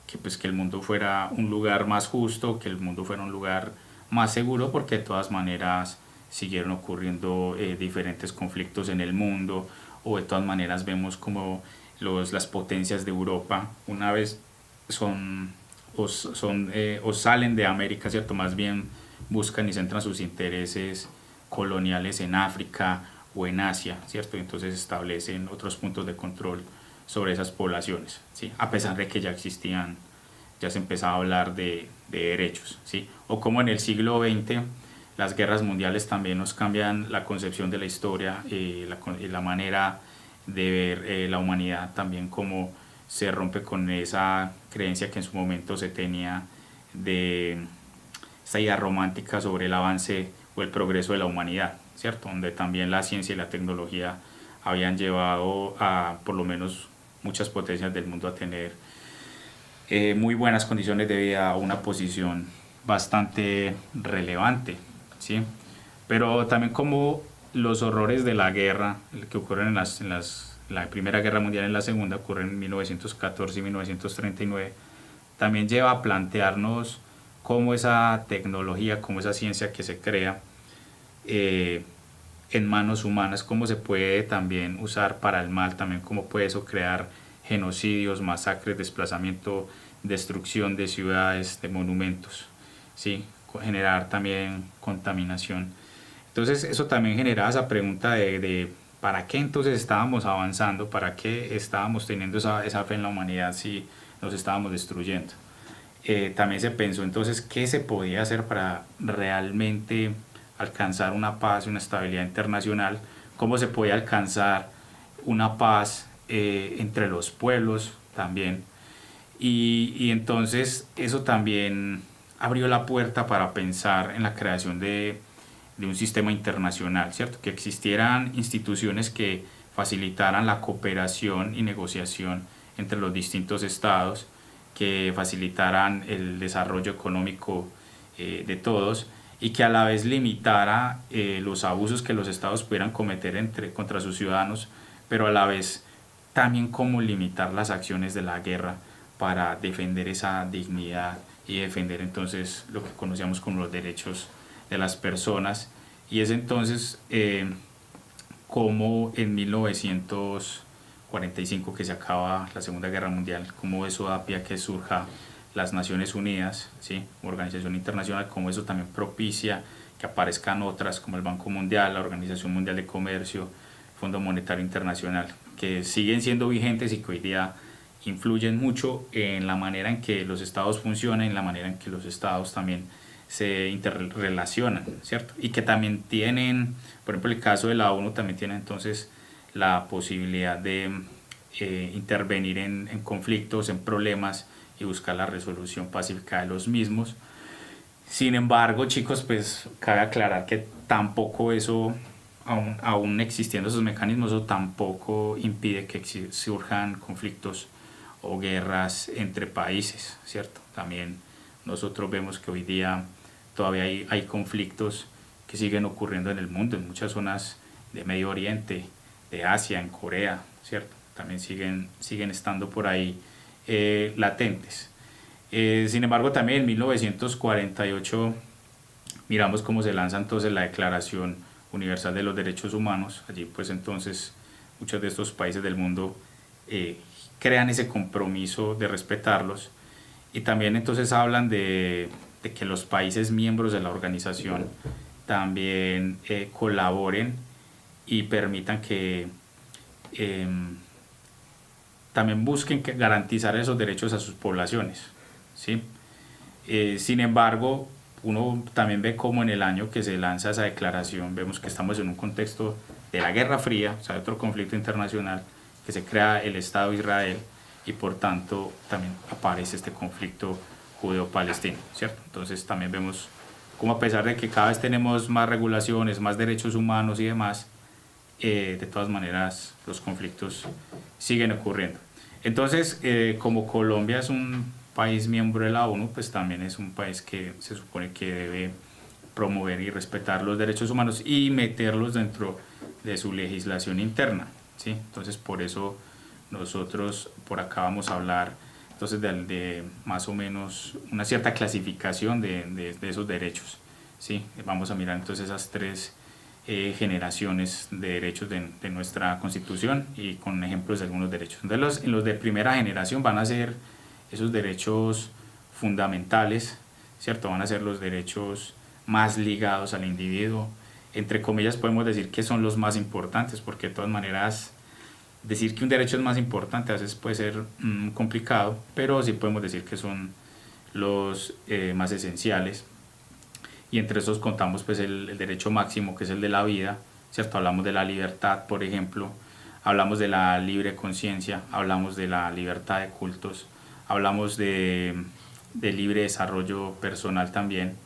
que el mundo fuera un lugar más justo, que el mundo fuera un lugar más seguro, porque de todas maneras siguieron ocurriendo diferentes conflictos en el mundo, o de todas maneras vemos como las potencias de Europa una vez o salen de América, ¿cierto? Más bien buscan y centran sus intereses coloniales en África o en Asia, ¿cierto? Y entonces establecen otros puntos de control sobre esas poblaciones, ¿sí? A pesar de que ya existían, ya se empezaba a hablar de derechos, ¿sí? O como en el siglo XX las guerras mundiales también nos cambian la concepción de la historia, la manera de ver la humanidad, también como se rompe con esa creencia que en su momento se tenía de esta idea romántica sobre el avance o el progreso de la humanidad, ¿cierto? Donde también la ciencia y la tecnología habían llevado a por lo menos muchas potencias del mundo a tener muy buenas condiciones de vida, una posición bastante relevante, ¿sí? Pero también como los horrores de la guerra que ocurren la Primera Guerra Mundial y en la Segunda, ocurren en 1914 y 1939, también lleva a plantearnos cómo esa tecnología, cómo esa ciencia que se crea en manos humanas, cómo se puede también usar para el mal, también cómo puede eso crear genocidios, masacres, desplazamiento, destrucción de ciudades, de monumentos, ¿sí? Generar también contaminación. Entonces eso también generaba esa pregunta de ¿para qué entonces estábamos avanzando? ¿Para qué estábamos teniendo esa fe en la humanidad si nos estábamos destruyendo? También se pensó entonces qué se podía hacer para realmente alcanzar una paz y una estabilidad internacional, cómo se podía alcanzar una paz entre los pueblos también. Y entonces eso también abrió la puerta para pensar en la creación de un sistema internacional, ¿cierto? Que existieran instituciones que facilitaran la cooperación y negociación entre los distintos estados, que facilitaran el desarrollo económico de todos y que a la vez limitara los abusos que los estados pudieran cometer contra sus ciudadanos, pero a la vez también cómo limitar las acciones de la guerra para defender esa dignidad y defender entonces lo que conocíamos como los derechos de las personas. Y es entonces como en 1945 que se acaba la Segunda Guerra Mundial, como eso da pie a que surja las Naciones Unidas, ¿sí? Organización internacional, como eso también propicia que aparezcan otras como el Banco Mundial, la Organización Mundial de Comercio, Fondo Monetario Internacional, que siguen siendo vigentes y que hoy día influyen mucho en la manera en que los estados funcionan, en la manera en que los estados también se interrelacionan, ¿cierto? Y que también tienen, por ejemplo, el caso de la ONU también tiene entonces la posibilidad de intervenir en conflictos, en problemas y buscar la resolución pacífica de los mismos. Sin embargo, chicos, pues cabe aclarar que tampoco eso, aún existiendo esos mecanismos, eso tampoco impide que surjan conflictos o guerras entre países, ¿cierto? También nosotros vemos que hoy día todavía hay conflictos que siguen ocurriendo en el mundo, en muchas zonas de Medio Oriente, de Asia, en Corea, ¿cierto? También siguen estando por ahí latentes. Sin embargo, también en 1948 miramos cómo se lanza entonces la Declaración Universal de los Derechos Humanos. Allí pues entonces muchos de estos países del mundo crean ese compromiso de respetarlos y también entonces hablan de que los países miembros de la organización también colaboren y permitan que también busquen garantizar esos derechos a sus poblaciones, ¿sí? Sin embargo, uno también ve cómo en el año que se lanza esa declaración vemos que estamos en un contexto de la Guerra Fría, o sea, otro conflicto internacional, que se crea el Estado de Israel y por tanto también aparece este conflicto judeo-palestino, ¿cierto? Entonces también vemos cómo a pesar de que cada vez tenemos más regulaciones, más derechos humanos y demás, de todas maneras los conflictos siguen ocurriendo. Entonces, como Colombia es un país miembro de la ONU, pues también es un país que se supone que debe promover y respetar los derechos humanos y meterlos dentro de su legislación interna, ¿sí? Entonces, por eso nosotros por acá vamos a hablar entonces de más o menos una cierta clasificación de esos derechos, ¿sí? Vamos a mirar entonces esas tres generaciones de derechos de nuestra Constitución y con ejemplos de algunos derechos. Entonces los de primera generación van a ser esos derechos fundamentales, ¿cierto? Van a ser los derechos más ligados al individuo. Entre comillas podemos decir que son los más importantes porque de todas maneras decir que un derecho es más importante a veces puede ser complicado, pero sí podemos decir que son los más esenciales. Y entre esos contamos pues el derecho máximo que es el de la vida, ¿cierto? Hablamos de la libertad, por ejemplo, hablamos de la libre conciencia, hablamos de la libertad de cultos, hablamos de libre desarrollo personal también,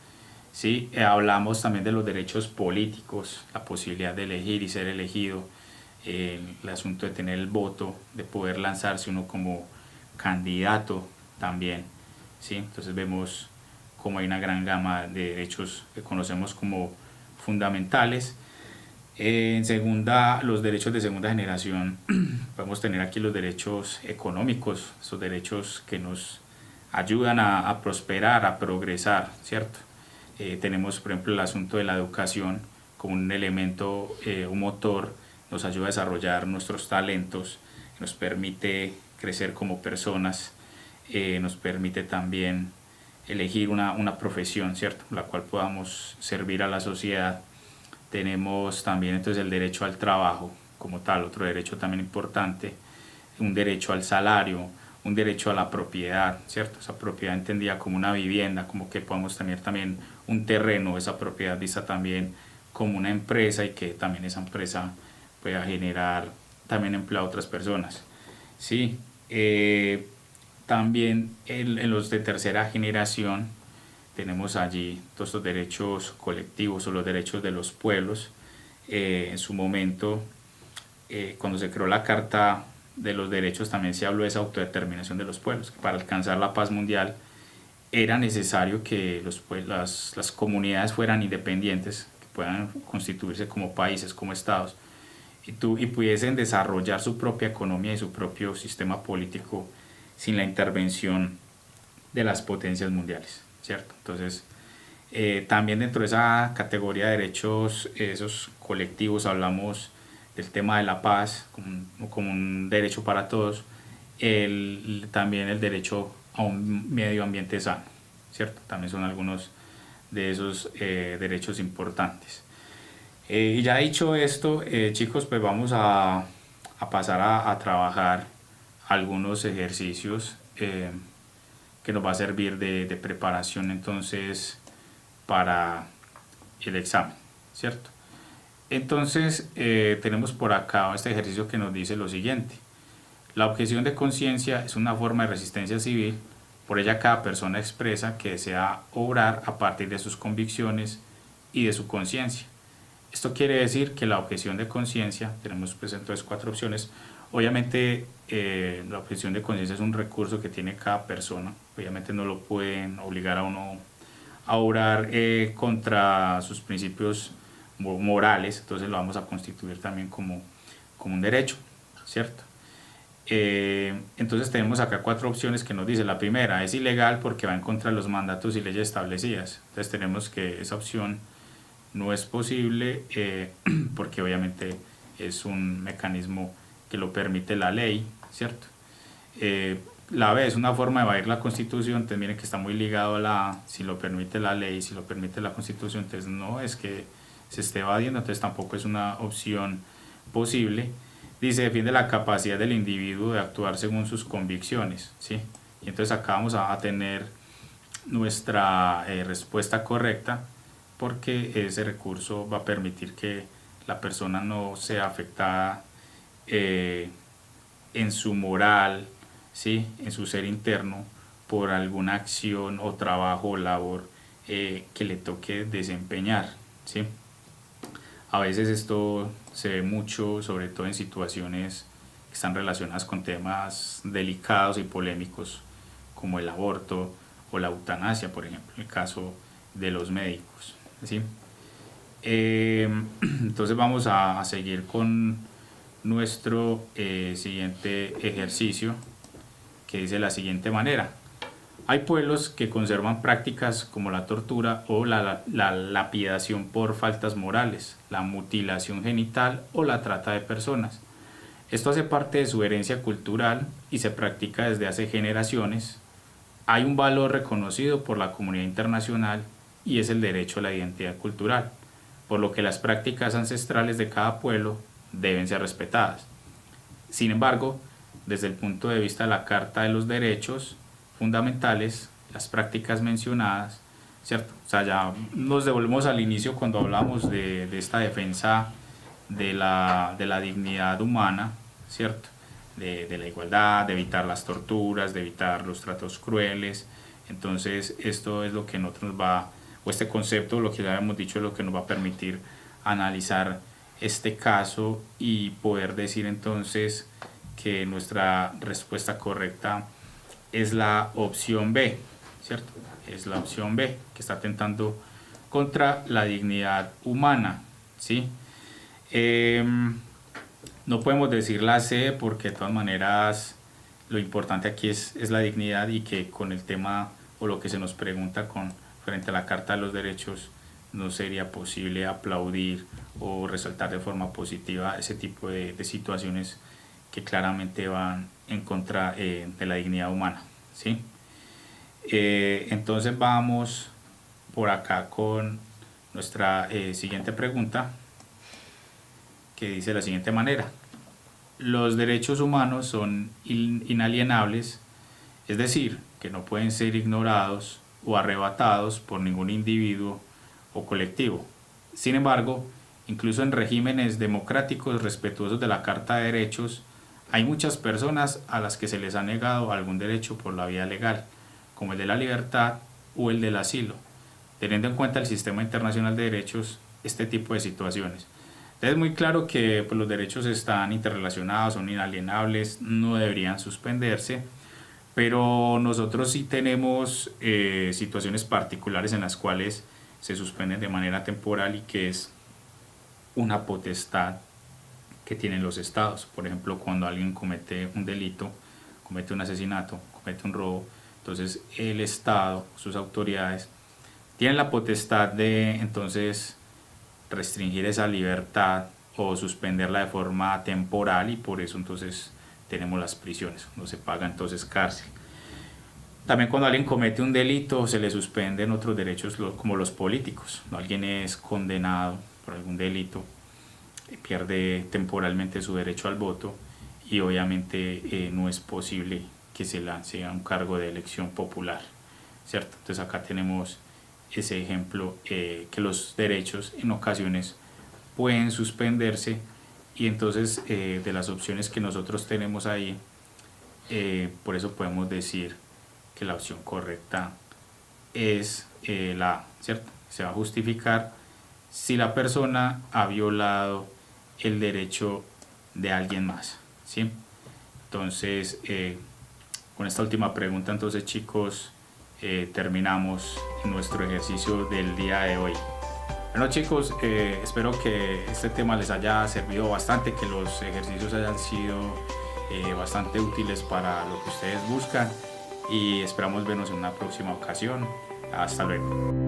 ¿sí? Hablamos también de los derechos políticos, la posibilidad de elegir y ser elegido, el asunto de tener el voto, de poder lanzarse uno como candidato también, ¿sí? Entonces vemos como hay una gran gama de derechos que conocemos como fundamentales. En segunda, los derechos de segunda generación, podemos tener aquí los derechos económicos, esos derechos que nos ayudan a prosperar, a progresar, ¿cierto? Tenemos, por ejemplo, el asunto de la educación como un elemento, un motor, nos ayuda a desarrollar nuestros talentos, nos permite crecer como personas, nos permite también elegir una profesión, ¿cierto? La cual podamos servir a la sociedad. Tenemos también entonces el derecho al trabajo como tal, otro derecho también importante, un derecho al salario, un derecho a la propiedad, ¿cierto? Esa propiedad entendida como una vivienda, como que podamos tener también un terreno, esa propiedad vista también como una empresa y que también esa empresa pueda generar también empleo a otras personas. Sí, también en los de tercera generación tenemos allí todos los derechos colectivos o los derechos de los pueblos. En su momento, cuando se creó la Carta de los Derechos, también se habló de esa autodeterminación de los pueblos, que para alcanzar la paz mundial era necesario que las comunidades fueran independientes, que puedan constituirse como países, como estados, y pudiesen desarrollar su propia economía y su propio sistema político sin la intervención de las potencias mundiales, ¿cierto? Entonces, también dentro de esa categoría de derechos, esos colectivos, hablamos del tema de la paz como un derecho para todos, también el derecho a un medio ambiente sano, ¿cierto? También son algunos de esos derechos importantes. Y ya dicho esto, chicos, pues vamos a pasar a trabajar algunos ejercicios que nos va a servir de preparación entonces para el examen, ¿cierto? Entonces tenemos por acá este ejercicio que nos dice lo siguiente: la objeción de conciencia es una forma de resistencia civil, por ella cada persona expresa que desea obrar a partir de sus convicciones y de su conciencia. Esto quiere decir que la objeción de conciencia, tenemos pues entonces 4 opciones. Obviamente la objeción de conciencia es un recurso que tiene cada persona, obviamente no lo pueden obligar a uno a obrar contra sus principios morales, entonces lo vamos a constituir también como un derecho, ¿cierto? Entonces tenemos acá 4 opciones que nos dice. La primera es ilegal porque va en contra de los mandatos y leyes establecidas, entonces tenemos que esa opción no es posible porque obviamente es un mecanismo que lo permite la ley, ¿cierto? La B es una forma de evadir la Constitución, entonces miren que está muy ligado a la, si lo permite la ley, si lo permite la Constitución, entonces no es que se esté evadiendo, entonces tampoco es una opción posible. Dice, defiende la capacidad del individuo de actuar según sus convicciones, ¿sí? Y entonces acá vamos a tener nuestra respuesta correcta, porque ese recurso va a permitir que la persona no sea afectada en su moral, ¿sí? En su ser interno por alguna acción o trabajo o labor que le toque desempeñar, ¿sí? A veces esto se ve mucho, sobre todo en situaciones que están relacionadas con temas delicados y polémicos como el aborto o la eutanasia, por ejemplo, en el caso de los médicos, ¿sí? Entonces vamos a seguir con nuestro siguiente ejercicio, que dice de la siguiente manera: hay pueblos que conservan prácticas como la tortura o la lapidación por faltas morales, la mutilación genital o la trata de personas. Esto hace parte de su herencia cultural y se practica desde hace generaciones. Hay un valor reconocido por la comunidad internacional y es el derecho a la identidad cultural, por lo que las prácticas ancestrales de cada pueblo deben ser respetadas. Sin embargo, desde el punto de vista de la Carta de los Derechos Fundamentales, las prácticas mencionadas, ¿cierto? O sea, ya nos devolvemos al inicio cuando hablamos de esta defensa de la dignidad humana, ¿cierto? De la igualdad, de evitar las torturas, de evitar los tratos crueles. Entonces esto es lo que nosotros va, o este concepto, lo que ya habíamos dicho, es lo que nos va a permitir analizar este caso y poder decir entonces que nuestra respuesta correcta es la opción B, ¿cierto? Es la opción B, que está atentando contra la dignidad humana, ¿sí? No podemos decir la C porque de todas maneras lo importante aquí es la dignidad, y que con el tema o lo que se nos pregunta frente a la Carta de los Derechos no sería posible aplaudir o resaltar de forma positiva ese tipo de situaciones que claramente van en contra de la dignidad humana, ¿sí? Entonces vamos por acá con nuestra siguiente pregunta, que dice de la siguiente manera: los derechos humanos son inalienables, es decir, que no pueden ser ignorados o arrebatados por ningún individuo o colectivo. Sin embargo, incluso en regímenes democráticos respetuosos de la Carta de Derechos, hay muchas personas a las que se les ha negado algún derecho por la vía legal, como el de la libertad o el del asilo, teniendo en cuenta el sistema internacional de derechos este tipo de situaciones. Es muy claro que pues, los derechos están interrelacionados, son inalienables, no deberían suspenderse, pero nosotros sí tenemos situaciones particulares en las cuales se suspenden de manera temporal, y que es una potestad que tienen los estados. Por ejemplo, cuando alguien comete un delito, comete un asesinato, comete un robo, entonces el estado, sus autoridades, tienen la potestad de entonces restringir esa libertad o suspenderla de forma temporal, y por eso entonces tenemos las prisiones, no se paga entonces cárcel. También cuando alguien comete un delito se le suspenden otros derechos como los políticos. Alguien es condenado por algún delito, pierde temporalmente su derecho al voto, y obviamente no es posible que se lance a un cargo de elección popular, ¿cierto? Entonces acá tenemos ese ejemplo, que los derechos en ocasiones pueden suspenderse, y entonces de las opciones que nosotros tenemos ahí, por eso podemos decir que la opción correcta es la A, ¿cierto? Se va a justificar si la persona ha violado el derecho de alguien más, ¿sí? Entonces, con esta última pregunta, entonces, chicos, terminamos nuestro ejercicio del día de hoy. Bueno, chicos, espero que este tema les haya servido bastante, que los ejercicios hayan sido bastante útiles para lo que ustedes buscan, y esperamos vernos en una próxima ocasión. Hasta luego.